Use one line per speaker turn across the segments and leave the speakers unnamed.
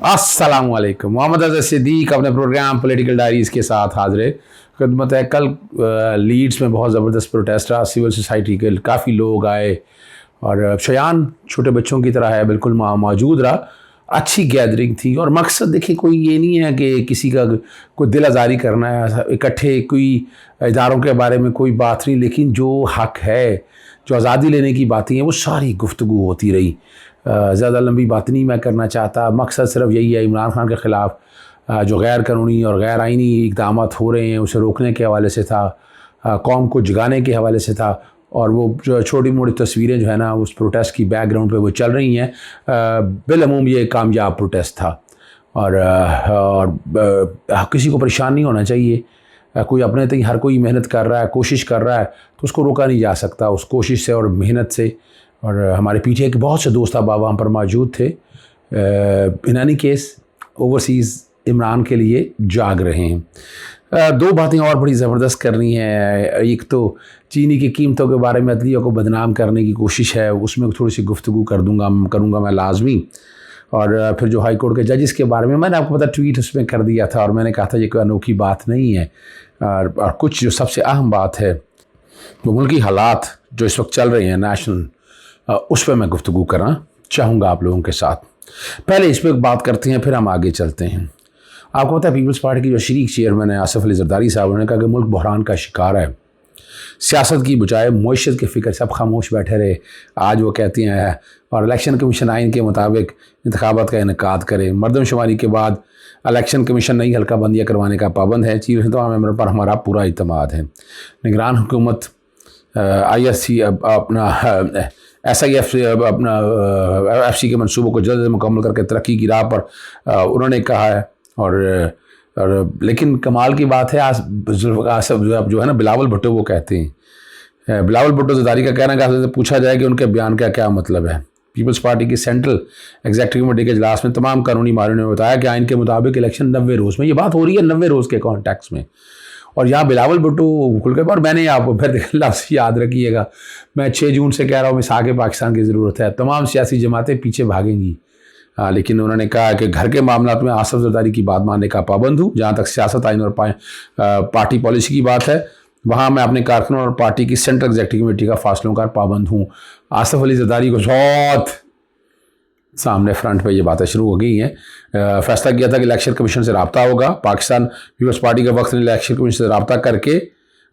अस्सलाम वालेकुम। मोहम्मद अज़हर सिद्दीक अपने प्रोग्राम पॉलिटिकल डायरीज़ के साथ हाजिर खिदमत है। कल लीड्स में बहुत ज़बरदस्त प्रोटेस्ट रहा। सिविल सोसाइटी के काफ़ी लोग आए और शयान छोटे बच्चों की तरह है, बिल्कुल मौजूद रहा। अच्छी गैदरिंग थी और मकसद देखिए कोई ये नहीं है कि किसी का कोई दिल आज़ारी करना है, इकट्ठे कोई इदारों के बारे में कोई बात नहीं, लेकिन जो हक़ है, जो आज़ादी लेने की बातें हैं, वो सारी गुफ्तगू होती रही। ज़्यादा लंबी बात नहीं मैं करना चाहता। मकसद सिर्फ यही है, इमरान खान के ख़िलाफ़ जो गैर कानूनी और गैर आइनी इक़दाम हो रहे हैं उसे रोकने के हवाले से था, कौम को जगाने के हवाले से था। और वो जो छोटी मोटी तस्वीरें जो है ना उस प्रोटेस्ट की बैकग्राउंड पे वो चल रही हैं। बिलअमूम ये कामयाब प्रोटेस्ट था और किसी को परेशान नहीं होना चाहिए। कोई अपने तक हर कोई मेहनत कर रहा है, कोशिश कर रहा है, तो उसको रोका नहीं जा सकता उस कोशिश से और मेहनत से। और हमारे पीछे के बहुत से दोस्त अब वहाँ पर मौजूद थे। In any case overseas Imran के लिए जाग रहे हैं। दो बातें और बड़ी ज़बरदस्त करनी है। एक तो चीनी की कीमतों के बारे में अदलिया को बदनाम करने की कोशिश है, उसमें थोड़ी सी गुफ्तगू करूँगा मैं लाजमी। और फिर जो हाई कोर्ट के जजेस के बारे में मैंने आपको पता ट्वीट उसमें कर दिया था और मैंने कहा था ये कोई अनोखी बात नहीं है। और कुछ जो सबसे अहम बात है वो मुल्की हालात जो इस वक्त चल रहे हैं नेशनल, उस पर मैं गुफ्तगू करना चाहूँगा आप लोगों के साथ। पहले इस पर बात करते हैं, फिर हम आगे चलते हैं। आपको पता है पीपल्स पार्टी की जो शरीक चेयरमैन है आसिफ अली जरदारी साहब, उन्होंने कहा कि मुल्क बहरान का शिकार है, सियासत की बजाय मुआशरत की फ़िक्र, सब खामोश बैठे रहे। आज वो कहती हैं और इलेक्शन कमीशन आइन के मुताबिक इंतखाबात का इनेकाद करे। मरदमशुमारी के बाद इलेक्शन कमीशन नई हल्का बंदियाँ करवाने का पाबंद है। चीफ मेंबर पर हमारा पूरा इत्मीनान है। निगरान हुकूमत ISC अपना SIF अपना FC के मनसूबों को जल्द मुकम्मल करके तरक्की की राह पर उन्होंने कहा है। और लेकिन कमाल की बात है आसिफ जो है ना बिलावल भुट्टो वो कहते हैं, बिलावल भुट्टो ज़रदारी का कहना है, पूछा जाए कि उनके बयान का क्या मतलब है। पीपल्स पार्टी की सेंट्रल एग्जीक्यूटिव कमेटी के इजलास में तमाम कानूनी माहिरों ने बताया कि आइन के मुताबिक इलेक्शन 90 रोज़ में, ये बात हो रही है 90 रोज़ के कॉन्टेक्स्ट में। और यहाँ बिलावल भुट्टो खुल के, और मैंने आपको फिर लफ्ज़ याद रखिएगा, मैं 6 जून से कह रहा हूँ मिसाक़ पाकिस्तान की ज़रूरत है, तमाम सियासी जमातें पीछे भागेंगी। लेकिन उन्होंने कहा कि घर के मामलों में आसिफ जरदारी की बात मानने का पाबंद हूँ। जहाँ तक सियासत, आइन और पार्टी पॉलिसी की बात है, वहाँ मैं अपने कारकुनों और पार्टी की सेंट्रल एग्जीक्यूटिव कमेटी का फासलों का पाबंद हूँ। आसिफ अली जरदारी को बहुत सामने फ्रंट पे ये बातें शुरू हो गई हैं। फैसला किया था कि इलेक्शन कमीशन से रब्ता होगा। पाकिस्तान पीपल्स पार्टी के वक्त ने इलेक्शन कमीशन से रब्ता करके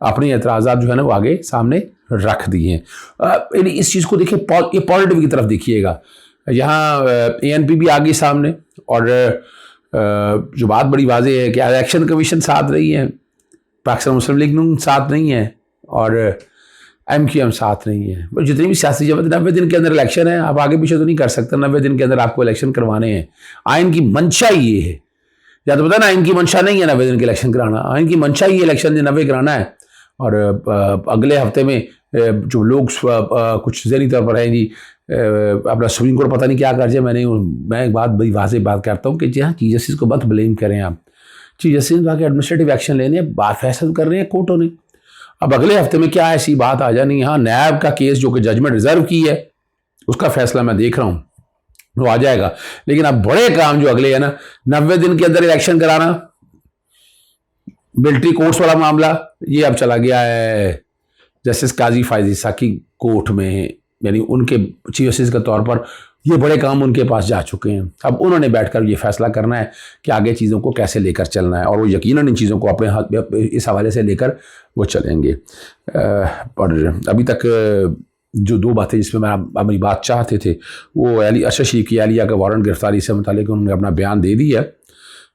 अपने एतराज़ात जो है ना वो आगे सामने रख दिए हैं। इस चीज़ को देखिए, ये पॉजिटिव की तरफ देखिएगा। यहाँ ANP भी आगे सामने, और जो बात बड़ी वाज़ेह है कि इलेक्शन कमीशन साथ रही है, पाकिस्तान मुस्लिम लीग साथ नहीं है और MQM साथ नहीं है। जितनी भी सियासी जमात, 90 दिन के अंदर इलेक्शन है, आप आगे पीछे तो नहीं कर सकते। 90 दिन के अंदर आपको इलेक्शन करवाने हैं। आइन की मंशा ये है, या तो पता ना आइन की मंशा नहीं है 90 दिन के इलेक्शन कराना, आइन की मंशा ही इलेक्शन 90 कराना है। और अगले हफ्ते में जो लोग कुछ ज़हनी तौर पर है जी अपना सुप्रीम कोर्ट पता नहीं क्या कर जाए। मैं एक बात बड़ी वाज़ेह बात करता हूँ कि जहाँ चीफ जस्टिस को मत ब्लेम करें आप। चीफ जस्टिस ने जाकर एडमिनिस्ट्रेटिव एक्शन लेने, बात फैसला कर रहे हैं कोर्टों ने। अब अगले हफ्ते में क्या ऐसी बात आ जानी, हाँ नैब का केस जो कि जजमेंट रिजर्व की है उसका फैसला मैं देख रहा हूँ वो आ जाएगा। लेकिन अब बड़े काम जो अगले है ना, 90 दिन के अंदर इलेक्शन कराना, मिलिट्री कोर्ट्स वाला मामला ये अब चला गया है जस्टिस काजी फायज ईसा की कोर्ट में, यानी उनके चीफ जस्टिस के तौर पर ये बड़े काम उनके पास जा चुके हैं। अब उन्होंने बैठकर ये फैसला करना है कि आगे चीज़ों को कैसे लेकर चलना है, और वो यकीनन इन चीज़ों को अपने हाथ इस हवाले से लेकर वो चलेंगे। और अभी तक जो दो बातें जिसमें मैं अपनी बात चाहते थे वो अरशद शरीफ की एहलिया का वारंट गिरफ्तारी से मुतालिक उन्होंने अपना बयान दे दिया है।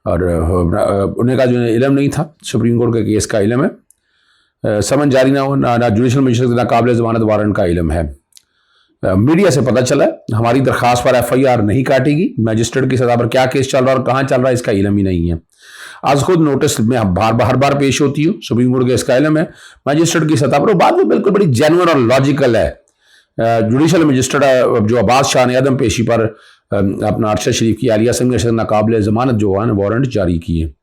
और उन्हें का जो इल्म नहीं था, सुप्रीम कोर्ट के केस का इल्म है, समन जारी ना हो, ना जुडिशल मजिस्ट्रेट ना काबिल ज़मानत वारंट का इल्म है। मीडिया से पता चला हमारी दरख्वास्त पर FIR नहीं काटेगी। मजिस्ट्रेट की सतह पर क्या केस चल रहा है और कहाँ चल रहा है इसका इल्म ही नहीं है। आज खुद नोटिस में हर बार पेश होती हूँ, सुप्रीम कोर्ट के इसका इल्म है। मजिस्ट्रेट की सतह पर बात में बिल्कुल बड़ी जेन्युइन और लॉजिकल है। जुडिशल मजिस्ट्रेट जो अब्बास शाह ने अदम पेशी पर अपना अरशद शरीफ की एहलिया संग नाकाबिल ज़मानत जो है वारंट जारी किए।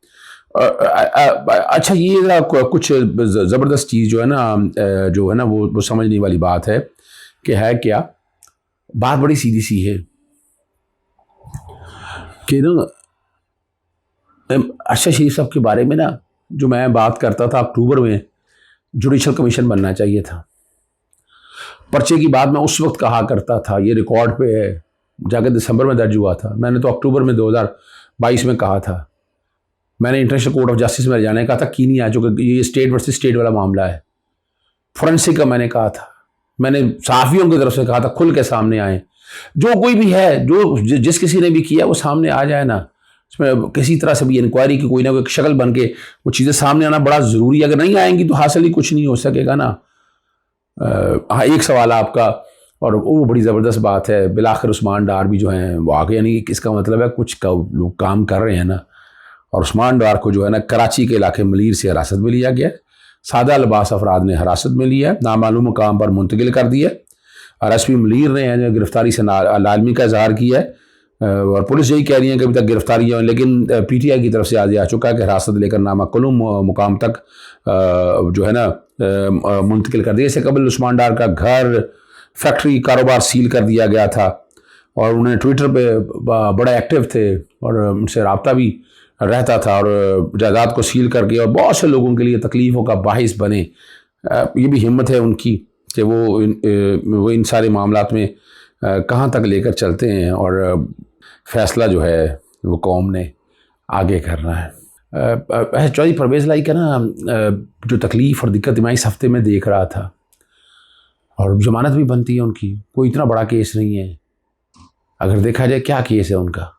अच्छा, ये कुछ ज़बरदस्त चीज़ जो है ना वो समझने वाली बात है कि है क्या। बात बड़ी सीधी सी है कि ना अरशद शरीफ साहब के बारे में ना जो मैं बात करता था, अक्टूबर में जुडिशल कमीशन बनना चाहिए था। पर्चे की बात मैं उस वक्त कहा करता था, ये रिकॉर्ड पे है, जाकर दिसंबर में दर्ज हुआ था। मैंने तो अक्टूबर में 2022 में कहा था। मैंने इंटरनेशनल कोर्ट ऑफ जस्टिस में जाने का था कीनिया, जो कि ये स्टेट वर्सेस स्टेट वाला मामला है। फोरेंसिक का मैंने कहा था, मैंने सहाफ़ियों की तरफ से कहा था खुल के सामने आए, जो कोई भी है, जो जिस किसी ने भी किया वो सामने आ जाए ना, इसमें किसी तरह से भी इंक्वायरी की कोई ना कोई शक्ल बन के वो चीज़ें सामने आना बड़ा ज़रूरी है। अगर नहीं आएंगी तो हासिल ही कुछ नहीं हो सकेगा ना। हाँ, एक सवाल आपका, और वो बड़ी ज़बरदस्त बात है, बिलाखिर उस्मान डार भी जो हैं वो आगे, यानी इसका मतलब है कुछ लोग काम कर रहे हैं ना। और उस्मान डार को जो है ना कराची के इलाके मलीर से हिरासत में लिया गया, सादा लिबास अफराद ने हिरासत में लिया, नामालूम मुकाम पर मुंतकिल कर दिया। और एसपी मलीर ने गिरफ्तारी से लालमी का इजहार किया है, और पुलिस यही कह रही है कि अभी तक गिरफ्तारी है, लेकिन पीटीआई की तरफ से आज आ चुका है कि हिरासत लेकर नामालूम मुकाम तक जो है ना मुंतकिल कर दिया। इससे कबल उस्मान डार का घर, फैक्ट्री, कारोबार सील कर दिया गया था, और उन्हें ट्विटर पे बड़ा एक्टिव थे और उनसे रब्ता भी रहता था, और जायदाद को सील करके और बहुत से लोगों के लिए तकलीफ़ों का बाहिस बने। ये भी हिम्मत है उनकी कि वो इन सारे मामलात में कहाँ तक लेकर चलते हैं, और फ़ैसला जो है वो कौम ने आगे करना है। चौधरी परवेज़ लाई का ना जो तकलीफ़ और दिक्कत मैं इस हफ्ते में देख रहा था, और ज़मानत भी बनती है उनकी, कोई इतना बड़ा केस नहीं है। अगर देखा जाए क्या केस है उनका,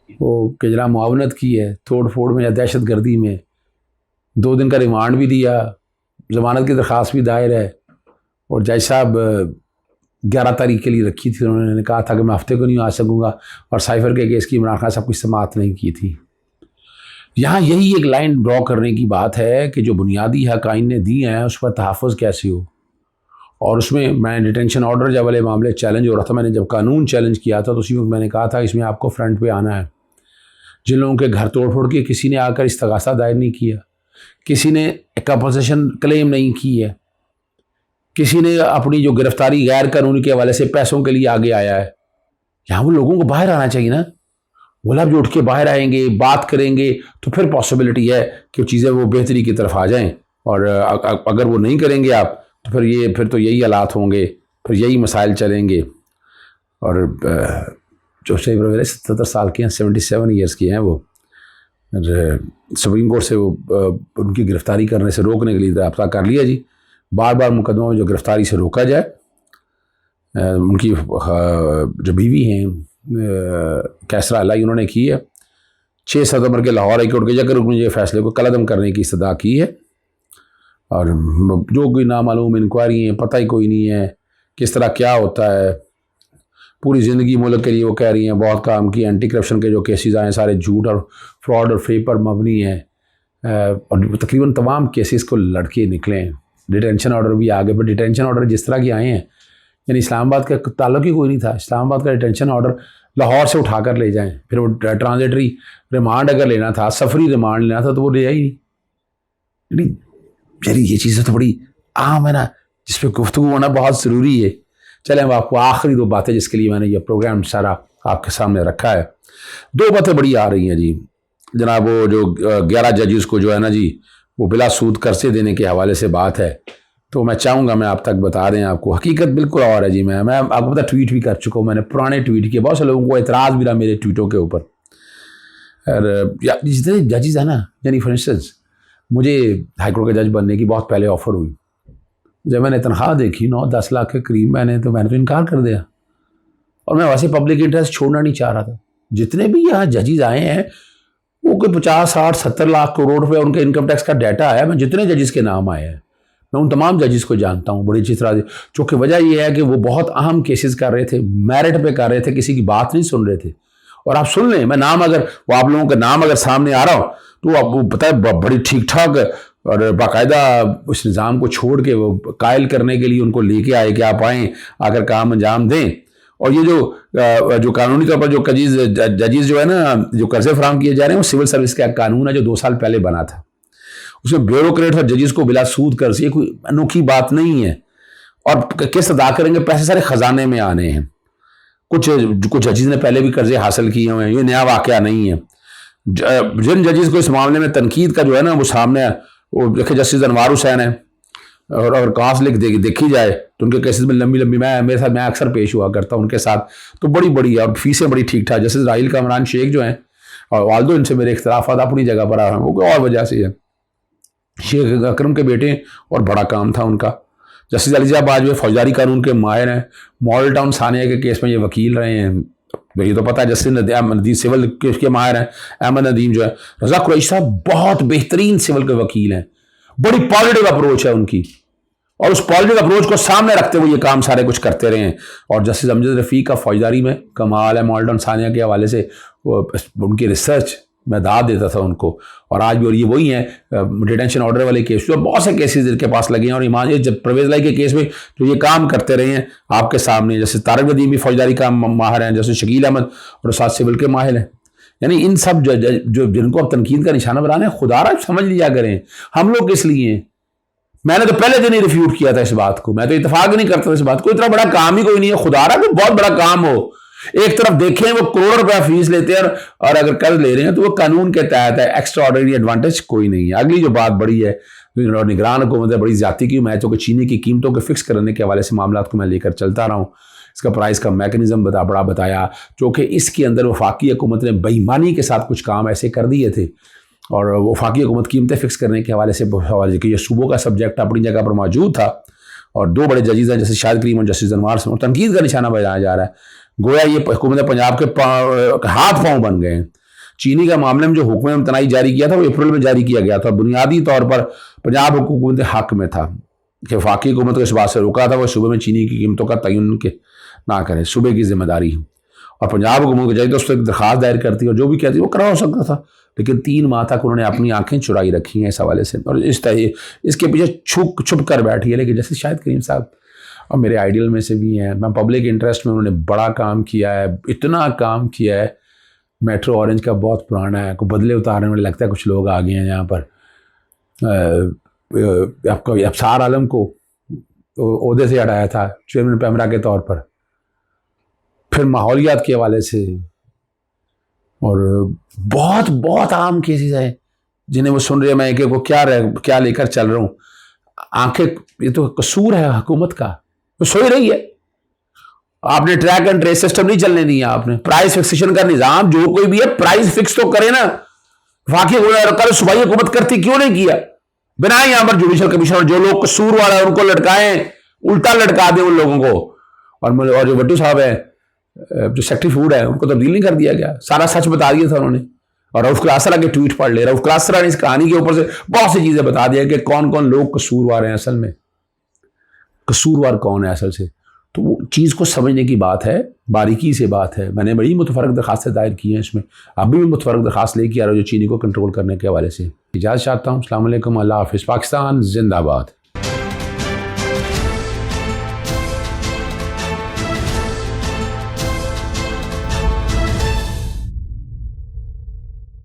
वो कि जनाब मुआवनत की है तोड़ फोड़ में या दहशत गर्दी में, 2 दिन का रिमांड भी दिया, ज़मानत की दरख्वास्त भी दायर है, और जज साहब 11 तारीख के लिए रखी थी। उन्होंने कहा था कि मैं हफ्ते को नहीं आ सकूँगा, और साइफर के केस की इमरान खान साहब की समाअत नहीं की थी। यहाँ यही एक लाइन ड्रॉ करने की बात है कि जो बुनियादी हक़ आइन ने दी हैं उस पर तहफ़्फ़ुज़ कैसे हो। और उसमें मैं डिटेंशन ऑर्डर जब वाले मामले चैलेंज हो रहा था, मैंने जब कानून चैलेंज किया था तो उसी वक्त मैंने कहा था इसमें आपको फ्रंट पे आना है। जिन लोगों के घर तोड़ फोड़ के किसी ने आकर इस्तगासा दायर नहीं किया, किसी ने कंपनसेशन क्लेम नहीं की है, किसी ने अपनी जो गिरफ्तारी गैर कानूनी के हवाले से पैसों के लिए आगे आया है, यहाँ वो लोगों को बाहर आना चाहिए ना। गुलाब जो उठ के बाहर आएंगे, बात करेंगे, तो फिर पॉसिबिलिटी है कि चीज़ें वो बेहतरी की तरफ आ जाएं। और अगर वो नहीं करेंगे आप, तो फिर तो यही हालात होंगे, फिर यही मसाइल चलेंगे। और जो शेख 77 साल के हैं, 77 ईयर्स के हैं वो, सुप्रीम कोर्ट से वो उनकी गिरफ्तारी करने से रोकने के लिए रब्ता कर लिया जी। बार बार मुकदमा में जो गिरफ्तारी से रोका जाए। उनकी जो बीवी हैं कैसरा अलाई, उन्होंने की है 6 सितंबर के लाहौर हाई कोर्ट के जाकर मुझे फैसले को कलअदम करने की इस्तदा की है। और जो कोई नामालूम इंक्वायरी है, पता ही कोई नहीं है किस तरह क्या होता है। पूरी ज़िंदगी मुल्क के लिए वो कह रही हैं, बहुत काम की, एंटी करप्शन के जो केसेस आए सारे झूठ और फ्रॉड और फेक पर मबनी हैं, और तकरीबन तमाम केसेस को लड़के निकले हैं। डिटेंशन ऑर्डर भी आ गए, पर डिटेंशन ऑर्डर जिस तरह के आए हैं, यानी इस्लामाबाद का ताल्लुक ही कोई नहीं था। इस्लामाबाद का डिटेंशन ऑर्डर लाहौर से उठा कर ले जाएँ, फिर वो ट्रांजिटरी रिमांड अगर लेना था, सफरी रिमांड लेना था, तो वो ले आई नहीं। यानी ये चीज़ें तो बड़ी आम है ना, जिस पर गुफ्तगू होना बहुत ज़रूरी है। चलें, अब आपको आखिरी 2 बातें जिसके लिए मैंने ये प्रोग्राम सारा आपके सामने रखा है, 2 बातें बड़ी आ रही हैं जी। जनाब वो जो 11 जजेस को जो है ना जी, वो बिला सूद कर्जे देने के हवाले से बात है, तो मैं चाहूँगा मैं आप तक बता दें आपको। हकीकत बिल्कुल और है जी। मैं आपको पता ट्वीट भी कर चुका हूँ, मैंने पुराने ट्वीट किए, बहुत से लोगों को एतराज़ भी रहा मेरे ट्वीटों के ऊपर। और जितने जजेस हैं ना, यानी फॉर इंस्टेंस मुझे हाईकोर्ट का जज बनने की बहुत पहले ऑफ़र हुई, जब मैंने तनख्वाह देखी 9-10 लाख के करीब, मैंने तो इनकार कर दिया। और मैं वैसे पब्लिक इंटरेस्ट छोड़ना नहीं चाह रहा था। जितने भी यहाँ जजेस आए हैं वो कोई 50, 60, 70 लाख करोड़ रुपये उनके इनकम टैक्स का डाटा है। मैं जितने जजेस के नाम आए हैं मैं उन तमाम जजेस को जानता हूँ बड़ी अच्छी तरह से। चूँकि वजह यह है कि वो बहुत अहम केसेस कर रहे थे, मेरिट पे कर रहे थे, किसी की बात नहीं सुन रहे थे। और आप सुन लें, मैं नाम अगर वो आप लोगों का नाम अगर सामने आ रहा हो तो आपको पता है बड़ी ठीक ठाक और बाकायदा उस निज़ाम को छोड़ के वो कायल करने के लिए उनको लेके आए कि आप आएँ, आकर काम अंजाम दें। और ये जो कानूनी तौर पर जो जजेस जो है ना, जो कर्जे फराहम किए जा रहे हैं, वो सिविल सर्विस का कानून है जो 2 साल पहले बना था। उसमें ब्यूरोक्रेट और जजेस को बिला सूद कर्ज, ये कोई अनोखी बात नहीं है। और किस्त अदा करेंगे, पैसे सारे खजाने में आने हैं। कुछ जजेस ने पहले भी कर्जे हासिल किए हुए हैं, ये नया वाकया नहीं है। जिन जजेस को इस मामले में तनकीद का जो है ना वो सामने है, वो देखे जस्टिस अनवार हुसैन है, और अगर कास लिख देखी जाए तो उनके केसेस में लंबी लंबी, मैं अक्सर पेश हुआ करता हूँ उनके साथ, तो बड़ी बड़ी और फीसें बड़ी ठीक ठाक। जस्टिस राहिल कामरान शेख जो हैं, और वालदो इनसे मेरे इख्तलाफात अपनी जगह पर आ रहे हैं, वो कोई और वजह से है, शेख अकरम के बेटे, और बड़ा काम था उनका। जस्टिस अलीजा बाजवे फौजदारी कानून के माहिर हैं, मॉडल टाउन सानिया के केस में ये वकील रहे हैं, ये तो पता है। जस्टिस नदीम सिविल केस के माहिर हैं, अहमद नदीम जो है। रज़ा कुरैशी साहब बहुत बेहतरीन सिविल के वकील हैं, बड़ी पॉजिटिव अप्रोच है उनकी, और उस पॉजिटिव अप्रोच को सामने रखते हुए ये काम सारे कुछ करते रहे हैं। और जस्टिस अमजद रफ़ीक का फौजदारी में कमाल है, मॉडल टाउन सानिया के हवाले से उनकी रिसर्च मैं दाद देता था उनको, और आज भी। और ये वही हैं डिटेंशन ऑर्डर वाले केस, जो बहुत से केसेस इनके पास लगे हैं, और ईमान जब परवेज़ लाई के केस में जो ये काम करते रहे हैं आपके सामने। जैसे तारिक नदीम भी फौजदारी का माहिर हैं, जैसे शकील अहमद और साथ सिविल के माहिर हैं। यानी इन सब जो जिनको अब तनकीद का निशाना बनाना है, खुदारा समझ लिया करें हम लोग किस लिए हैं। मैंने तो पहले दिन ही रिफ्यूट किया था इस बात को, मैं तो इतफाक नहीं करता इस बात को, इतना बड़ा काम ही कोई नहीं है। खुदारा कोई बहुत बड़ा काम हो, एक तरफ देखें वो करोड़ रुपया फीस लेते हैं, और अगर कर्ज ले रहे हैं तो वो कानून के तहत है, एक्स्ट्रा ऑर्डिनरी एडवांटेज कोई नहीं है। अगली जो बात बड़ी है, निगरान हुकूमत बड़ी ज्यादती की मैचों के चीनी की कीमतों के फिक्स करने के हवाले से मामला को मैं लेकर चलता रहा हूँ। इसका प्राइस का मैकेनिज्म बड़ा बताया, जो कि इसके अंदर वफाकी हुकूमत ने बेईमानी के साथ कुछ काम ऐसे कर दिए थे, और वफाकी हुकूमत कीमतें फिक्स करने के हवाले से ये सूबों का सब्जेक्ट अपनी जगह पर मौजूद था। और दो बड़े जजेस हैं, जैसे शाहिद करीम और जस्टिस अनवार से तनकीद का निशाना बनाया जा रहा है, गोया ये हुकूमत पंजाब के हाथ पांव बन गए हैं। चीनी का मामले में जो हुक्म इम्तनाई जारी किया था वो अप्रैल में जारी किया गया था, बुनियादी तौर पर पंजाब हुकूमत हक में था कि वफाकी हुकूमत को इस बात से रोका था वो सूबे में चीनी की कीमतों का तयन ना करें, सूबे की जिम्मेदारी है। और पंजाब हुकूमत को चाहिए तो उस पर एक दरखास्त दायर करती, और जो भी कहती वो करा हो सकता था, लेकिन 3 माह तक उन्होंने अपनी आंखें चुराई रखी हैं इस हवाले से, और इस तरह इसके पीछे छुप कर बैठी है। लेकिन जैसे शाहिद करीम साहब और मेरे आइडियल में से भी हैं, मैं पब्लिक इंटरेस्ट में उन्होंने बड़ा काम किया है, इतना काम किया है। मेट्रो ऑरेंज का बहुत पुराना है, को बदले उतारने में लगता है कुछ लोग आ गए हैं यहाँ पर। आपको अफसार आलम को ओहदे से हटाया था चेयरमैन पैमरा के तौर पर, फिर माहौलियात के हवाले से, और बहुत बहुत आम केसेस हैं जिन्हें वो सुन रहे हैं। मैं एक को क्या लेकर चल रहा हूँ, आंखें, ये तो कसूर है हुकूमत का, वो सोई रही है। आपने ट्रैक एंड ट्रेस सिस्टम नहीं चलने दिया, आपने प्राइस फिक्सेशन का निजाम, जो कोई भी है प्राइस फिक्स तो करे ना। वाकई कल सूबाई हुकूमत करती, क्यों नहीं किया? बिना यहां पर जुडिशल कमीशन, जो लोग कसूर वाला है उनको लटकाएं, उल्टा लटका दें उन लोगों को। और जो भट्टू साहब है, जो सेक्रेटरी फूड है, उनको तब्दील नहीं कर दिया गया, सारा सच बता दिया था उन्होंने। और रऊफ क्लासरा के ट्वीट पढ़ ले, रऊफ क्लासरा ने इस कहानी के ऊपर से बहुत सी चीजें बता दिया कि कौन कौन लोग कसूरवार हैं, असल में कसूरवार कौन है असल से। तो वो चीज़ को समझने की बात है, बारीकी से बात है। मैंने बड़ी मुतफरक दरखास्तें दायर की हैं इसमें, अभी भी मुतफरक दरखास्त लेके आ रहा हूँ जो चीनी को कंट्रोल करने के हवाले से। इजाज़त चाहता हूँ। अस्सलाम वालेकुम, अल्लाह हाफ़िज़। पाकिस्तान जिंदाबाद।